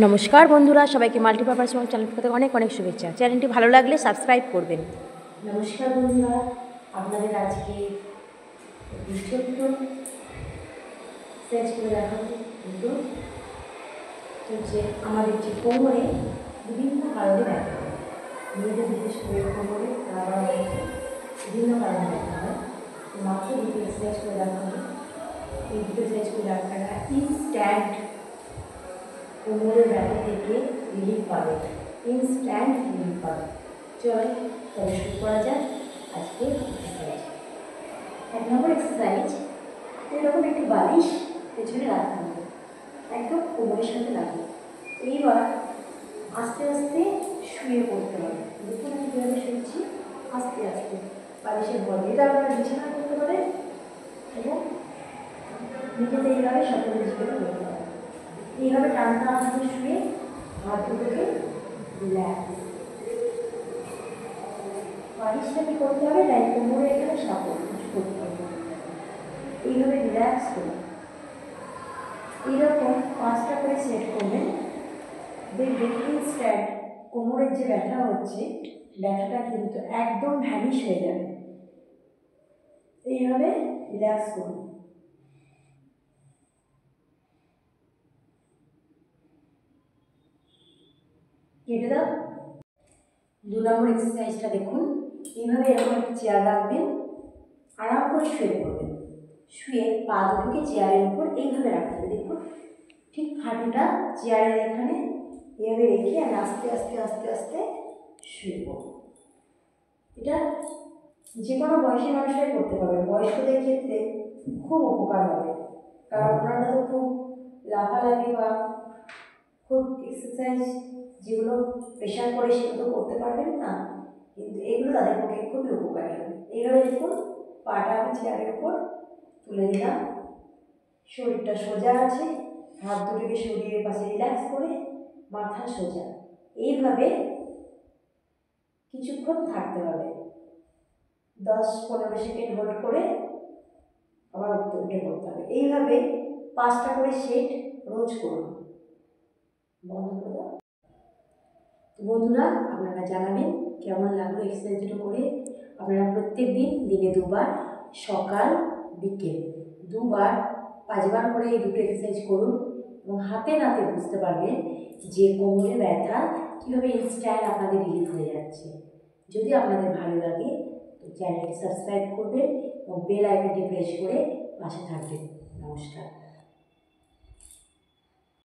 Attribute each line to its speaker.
Speaker 1: নমস্কার বন্ধুরা, সবাইকে মাল্টিপারপাস চ্যানেল থেকে অনেক অনেক শুভেচ্ছা। চ্যানেলটি ভালো লাগলে সাবস্ক্রাইব করবেন। নমস্কার বন্ধুরা, আপনাদের আজকে ছোট্ট সেট করে দেখাবো। কিন্তু হচ্ছে আমাদের যে কোমরে বিভিন্ন কারণে ব্যথা হয়, মেয়েদের বিশেষ করে কোমরে আবার বিভিন্ন কারণে ব্যথা হয়। মাত্র দুটো এক্সারসাইজ করে দেখাবো। এই দুটো এক্সারসাইজ করে আপনারা ইনস্ট্যান্ট কোমরের ব্যথা থেকে রিলিফ পাবে, ইনস্ট্যান্ট রিলিফ পাবে। চলো তবে শুরু করা যাক আজকে এক্সারসাইজ। 1 নম্বর এক্সারসাইজ, এরকম একটি বালিশ পেছনে রাখতে হবে, একদম কোমরের সাথে লাগে। এইবার আস্তে আস্তে শুয়ে পড়তে হবে। দেখুন আমি কীভাবে শুয়েছি, আস্তে আস্তে বালিশের বল। এটা আপনারা বিছানা করতে পারেন এবং নিজেদের এইভাবে সকল জীবনে করতে পারেন। এইভাবে টানটা আসতে শুয়ে হাত দুটোকে রিল্যাক্স। বালিশটা কি করতে হবে, তাই কোমরে এখানে সাপোর্ট কিছু করতে হবে। এইভাবে রিল্যাক্স করুন। এইরকম 5টা করে সেট করবেন। দেখবেন ইনস্ট্যান্ট কোমরের যে ব্যথা হচ্ছে, ব্যথাটা কিন্তু একদম ভ্যানিশ হয়ে যাবে। এইভাবে রিল্যাক্স করুন। কেটে দাও। 2 নম্বর এক্সারসাইজটা দেখুন। এইভাবে এরকম একটা চেয়ার রাখবেন, আরাম করে শুয়ে পড়বেন। শুয়ে পা দুটোকে চেয়ারের উপর এইভাবে রাখতে হবে। দেখুন ঠিক হাঁটুটা চেয়ারের এখানে এভাবে রেখে আমি আস্তে আস্তে আস্তে আস্তে শুয়ে পড়ব। এটা যে কোনো বয়সী মানুষরাই করতে পারবে। বয়স্কদের ক্ষেত্রে খুব উপকার হবে, কারণ ওনারা তো খুব লাফালাফি বা খুব এক্সারসাইজ যেগুলো প্রেশার করে সেগুলো করতে পারবেন না, কিন্তু এগুলো তাদের পক্ষে খুবই উপকারী হবে। এইভাবে দেখুন পাটা আমি চেয়ারের উপর তুলে দিলাম, শরীরটা সোজা আছে, হাত দুটোকে শরীরের পাশে রিল্যাক্স করে মাথা সোজা। এইভাবে কিছুক্ষণ থাকতে হবে, 10-15 সেকেন্ড হোল্ড করে আবার উঠে করতে হবে। এইভাবে 5টা করে সেট রোজ করুন। বন্ধ করে দাও। বন্ধুরা, আপনারা জানাবেন কেমন লাগলো এক্সারসাইজ দুটো করে। আপনারা প্রত্যেক দিন দিনে 2বার, সকাল বিকেল 2বার 5বার করে এই দুটো এক্সারসাইজ করুন এবং হাতে নাতে বুঝতে পারবেন যে কোমরের ব্যথা কীভাবে ইনস্ট্যান্ট আপনাদের রিলিফ হয়ে যাচ্ছে। যদি আপনাদের ভালো লাগে তো চ্যানেলটি সাবস্ক্রাইব করবেন এবং বেল আইকনটি প্রেস করে পাশে থাকবেন। নমস্কার।